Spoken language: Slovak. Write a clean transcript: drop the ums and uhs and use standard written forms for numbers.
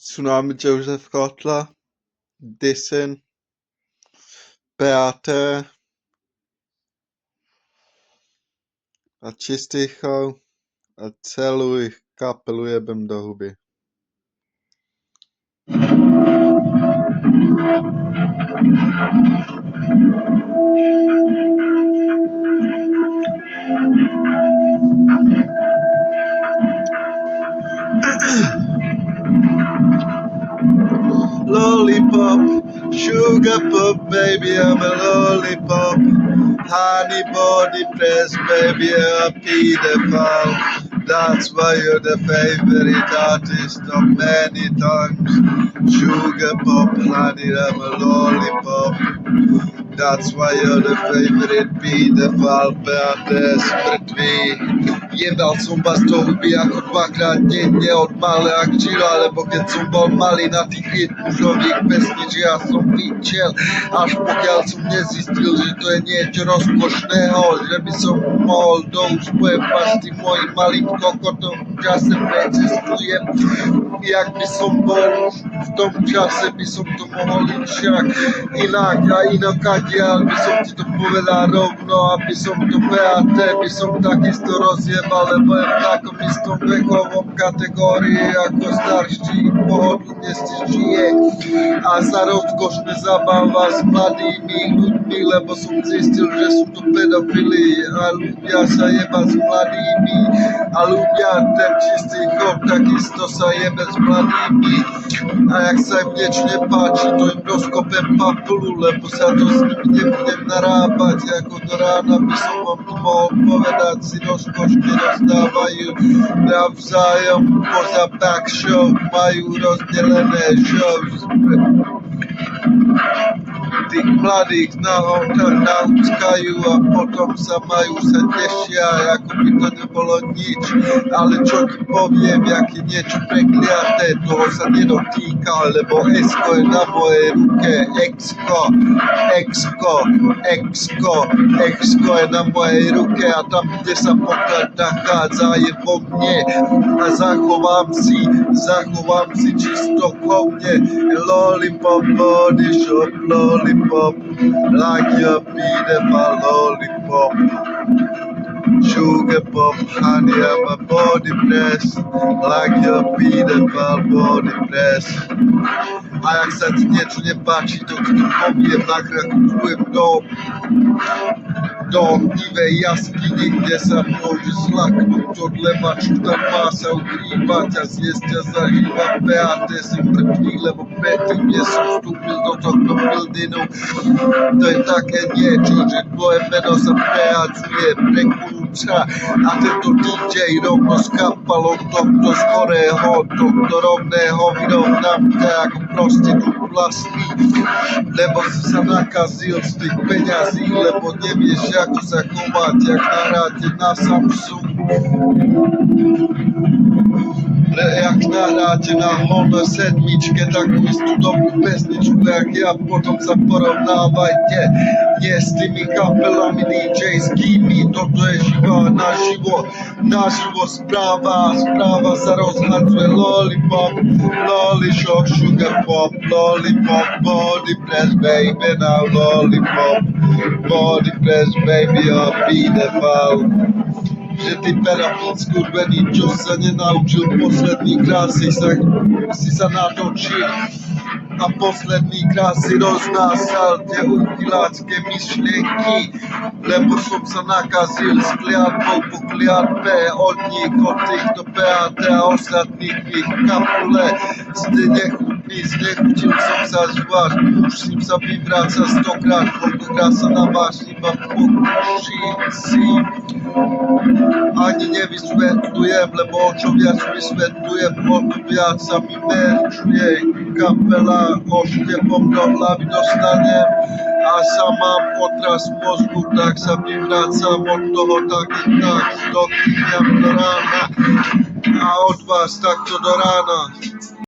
Tsunami Joseph Kotler, Dissin, Beate a čistýchou a celú ich kapelu jebem do huby. Lollipop, sugar pop, baby, I'm a lollipop. Honey body press, baby, a pedophile. That's why you're the favorite artist of many times. Sugar pop, honey, I'm a lollipop. That's why you're the favorite pedophile, Beate z mŕtvych. Jebal som vás do huby ako dvakrát denne od malé akčila, lebo keď som bol malý na tých rytmužových pesnič, ja som vyčel, až pokiaľ som nezistil, že to je niečo rozkošného, že by som mohol do úspoje pasty mojim malým kokotom v čase precestujem. Jak by som bol v tom čase, by som to mohol však inak a inokadiaľ by som ti to povedal rovno, aby som to Beate by som takisto rozjebal, lebo je v takom istom vekovom kategórii ako starší, pohodlne si žije a sa rozkošne zabáva s mladými ľuďmi, lebo som zistil, že sú to pedofili a ľudia sa jeba s mladými a ľudia ten čistý chod takisto sa jebe s mladými a jak sa im niečo nepáči, to im rozkopem papulu, lebo sa to s nimi nebudem narábať, ako do rána by som vám to mohol povedať, si rozkošne rozdávajú navzájom poza back show, majú rozdelené shows tých mladých nahotách naučkajú a potom sa tešia, ako by to nebolo nič. Ale čo ti poviem, jak je niečo prekliaté, toho sa nedotýka, lebo Esko je na mojej ruke, Exko je na mojej ruke a tam, kde sa poklad nachádza, je vo mne a zachovám si čisto chovne. Lollipop body shop, lollipop, like your pedophile lollipop. Sugar pop, honey, I'm a body press, like your pedophile body press. A jak sa ti niečo nepáči, to ti to poviem, nakrakujem do ohnivej jaskyni, kde sa môže zlaknúť od leva, čo tam má sa ukrývať a zjesť a zažívať Beate si mŕtvý, lebo predtým, kde som vstúpil do tohto buildingu, to je také niečo, že tvoje meno sa prehadzuje, prekrúca a tento DJ rovno s kapalom tohto skorého, tohto rovného vyrovnám ťa ako prostitút vlastný, lebo si sa nakazil z tých peňazí, lebo nevieš, ako sa chovať, jak nahráte na Samsung. Jak nahráte na Honor 7 takú istú dobrú pesničku, jak ja, potom sa porovnávajte nie s tými kapelami DJ-skými, toto je živá naživo správa sa rozhadzuje. Lollipop, lollishop, sugar pop, lollipop, body press baby now, lollipop, body press baby, a pedophile. Že ty pedofil skurvený, čo sa nenaučil posledný krát, si sa natočil a posledný krát si roznásal tie uchylácké myšlienky, lebo som sa nakazil s kliatbou po kliatbe od nich, od týchto Beate a ostatných ich kapule. Ste nechutný, znechutil som sa zvlášť, musím sa vyvrácať 100-krát, koľkokrát sa na vás iba pokúšim si. Ani nevysvetľujem, lebo o čo viac vysvetľujem, o to viac sa mi merčuje kapela, oštepom do hlavy dostanem a sa mám otras mozgu, tak sa vyvracam od toho tak dokyňam do rána a od vás takto do rána.